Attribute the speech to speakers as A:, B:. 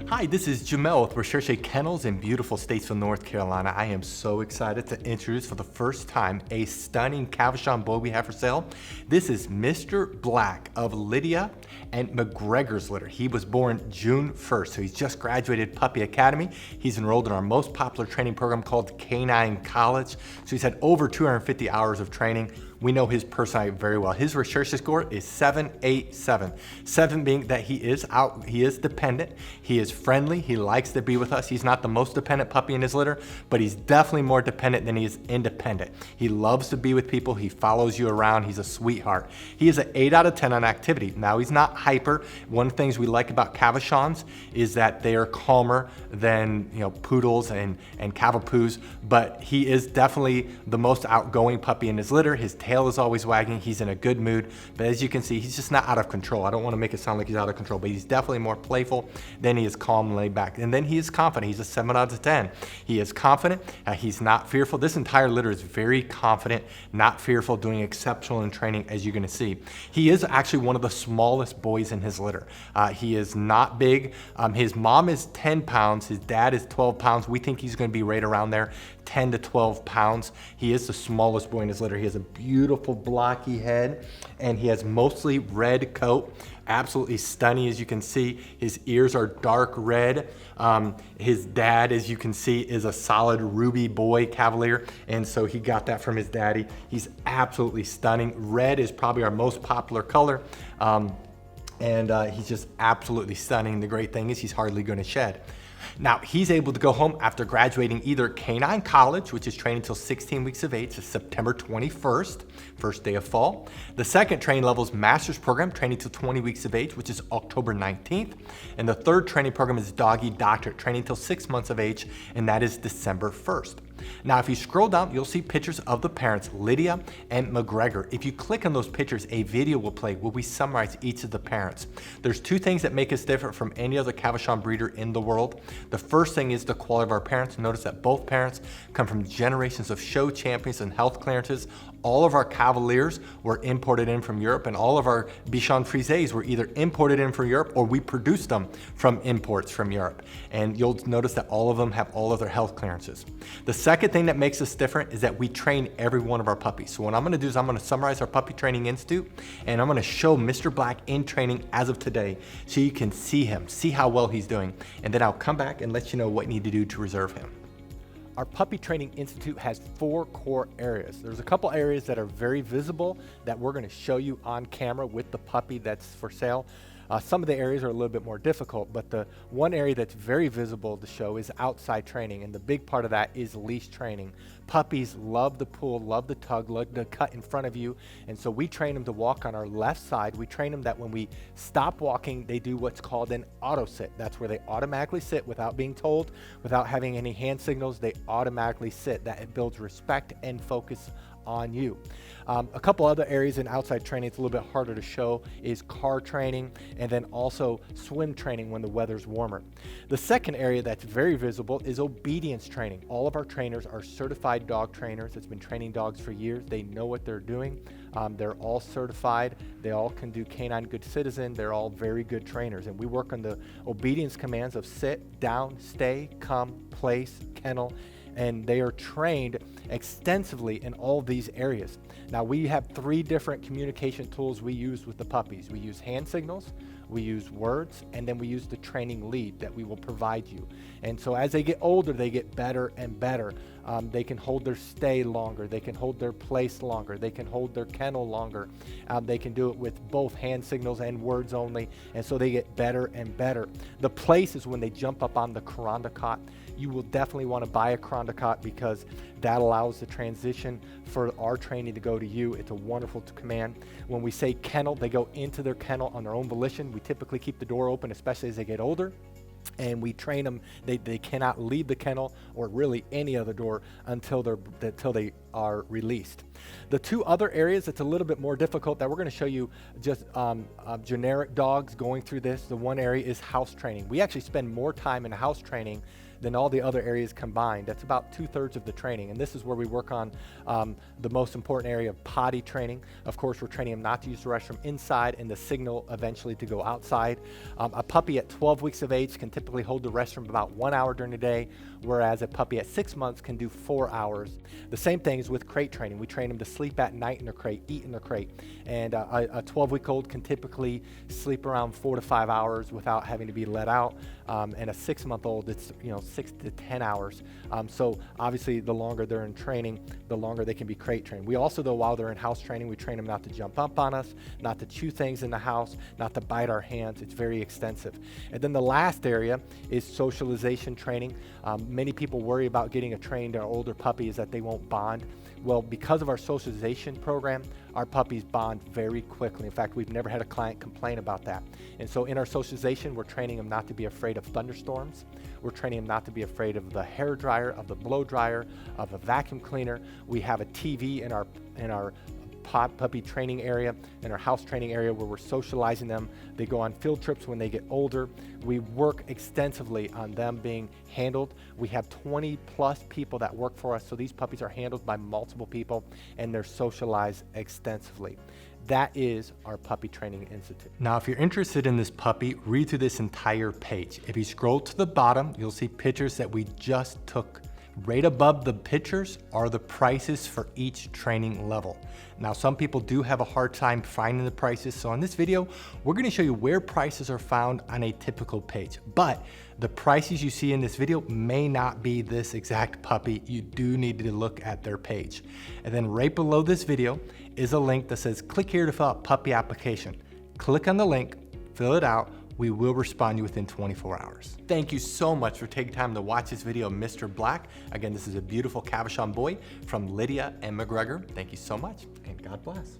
A: Hi, this is Jamel with Recherche Kennels in beautiful Statesville, North Carolina. I am so excited to introduce for the first time a stunning Cavachon boy we have for sale. This is Mr. Black of Lydia and McGregor's litter. He was born June 1st, so he's just graduated Puppy Academy. He's enrolled in our most popular training program called Canine College. So he's had over 250 hours of training. We know his personality very well. His Recherche score is 787. 7 being that he is dependent, he is friendly, he likes to be with us. He's not the most dependent puppy in his litter, but he's definitely more dependent than he is independent. He loves to be with people, he follows you around, he's a sweetheart. He is an 8 out of 10 on activity. Now he's not hyper. One of the things we like about Cavachons is that they are calmer than poodles and Cavapoos, but he is definitely the most outgoing puppy in his litter. His tail is always wagging, he's in a good mood, but as you can see, he's just not out of control. I don't want to make it sound like he's out of control, but he's definitely more playful than he is calm and laid back. And then he is confident. He's a 7 out of 10. He is confident, he's not fearful. This entire litter is very confident, not fearful, doing exceptional in training, as you're going to see. He is actually one of the smallest boys in his litter. He is not big. His mom is 10 pounds, his dad is 12 pounds. We think he's going to be right around there, 10 to 12 pounds. He is the smallest boy in his litter. He has a beautiful blocky head, and he has mostly red coat. Absolutely stunning, as you can see. His ears are dark red. His dad, as you can see, is a solid ruby boy cavalier, and so he got that from his daddy. He's absolutely stunning. Red is probably our most popular color, and he's just absolutely stunning. The great thing is he's hardly going to shed. Now, he's able to go home after graduating either Canine College, which is training until 16 weeks of age, so September 21st, first day of fall. The second training level is Master's Program, training till 20 weeks of age, which is October 19th. And the third training program is Doggy Doctorate, training till 6 months of age, and that is December 1st. Now, if you scroll down, you'll see pictures of the parents, Lydia and McGregor. If you click on those pictures, a video will play where we summarize each of the parents. There's two things that make us different from any other Cavachon breeder in the world. The first thing is the quality of our parents. Notice that both parents come from generations of show champions and health clearances. All of our Cavaliers were imported in from Europe, and all of our Bichon Frises were either imported in from Europe or we produced them from imports from Europe. And you'll notice that all of them have all of their health clearances. The second thing that makes us different is that we train every one of our puppies. So what I'm going to do is I'm going to summarize our Puppy Training Institute, and I'm going to show Mr. Black in training as of today so you can see him, see how well he's doing, and then I'll come back and let you know what you need to do to reserve him. Our Puppy Training Institute has 4 core areas. There's a couple areas that are very visible that we're going to show you on camera with the puppy that's for sale. Some of the areas are a little bit more difficult, but the one area that's very visible to show is outside training, and the big part of that is leash training. Puppies love the pull, love the tug, love the cut in front of you, and so we train them to walk on our left side. We train them that when we stop walking, they do what's called an auto sit. That's where they automatically sit without being told, without having any hand signals. They automatically sit. That it builds respect and focus on you. A couple other areas in outside training it's a little bit harder to show is car training, and then also swim training when the weather's warmer. The second area that's very visible is obedience training. All of our trainers are certified dog trainers that's been training dogs for years. They know what they're doing. They're all certified. They all can do Canine Good Citizen. They're all very good trainers, and we work on the obedience commands of sit, down, stay, come, place, kennel, and they are trained extensively in all these areas. Now, we have 3 different communication tools we use with the puppies. We use hand signals, we use words, and then we use the training lead that we will provide you. And so as they get older, they get better and better. They can hold their stay longer, they can hold their place longer, they can hold their kennel longer. They can do it with both hand signals and words only, and so they get better and better. The place is when they jump up on the Karandakot. You will definitely want to buy a Karandakot because that allows the transition for our training to go to you. It's a wonderful command. When we say kennel, they go into their kennel on their own volition. We typically keep the door open, especially as they get older. And we train them, they cannot leave the kennel or really any other door until they are released. The 2 other areas that's a little bit more difficult that we're going to show you just generic dogs going through this. The one area is house training. We actually spend more time in house training than all the other areas combined. That's about 2/3 of the training. And this is where we work on the most important area of potty training. Of course, we're training them not to use the restroom inside and the signal eventually to go outside. A puppy at 12 weeks of age can typically hold the restroom about 1 hour during the day, whereas a puppy at 6 months can do 4 hours. The same thing is with crate training. We train them to sleep at night in their crate, eat in their crate. And a 12-week-old can typically sleep around 4 to 5 hours without having to be let out. And a 6-month-old, it's 6 to 10 hours. So obviously, the longer they're in training, the longer they can be crate trained. We also, though, while they're in house training, we train them not to jump up on us, not to chew things in the house, not to bite our hands. It's very extensive. And then the last area is socialization training. Many people worry about getting a trained or older puppy is that they won't bond. Well, because of our socialization program, our puppies bond very quickly. In fact, we've never had a client complain about that. And so in our socialization, we're training them not to be afraid of thunderstorms. We're training them not to be afraid of the hair dryer, of the blow dryer, of a vacuum cleaner. We have a TV in our puppy training area, in our house training area, where we're socializing them. They go on field trips when they get older. We work extensively on them being handled. We have 20 plus people that work for us, so these puppies are handled by multiple people and they're socialized extensively. That is our Puppy Training Institute. Now, if you're interested in this puppy, read through this entire page. If you scroll to the bottom, you'll see pictures that we just took. Right above the pictures are the prices for each training level. Now, some people do have a hard time finding the prices, so in this video, we're gonna show you where prices are found on a typical page. But the prices you see in this video may not be this exact puppy. You do need to look at their page. And then right below this video is a link that says, click here to fill out puppy application. Click on the link, fill it out. We will respond to you within 24 hours. Thank you so much for taking time to watch this video of Mr. Black. Again, this is a beautiful Cavachon boy from Lydia and McGregor. Thank you so much, and God bless.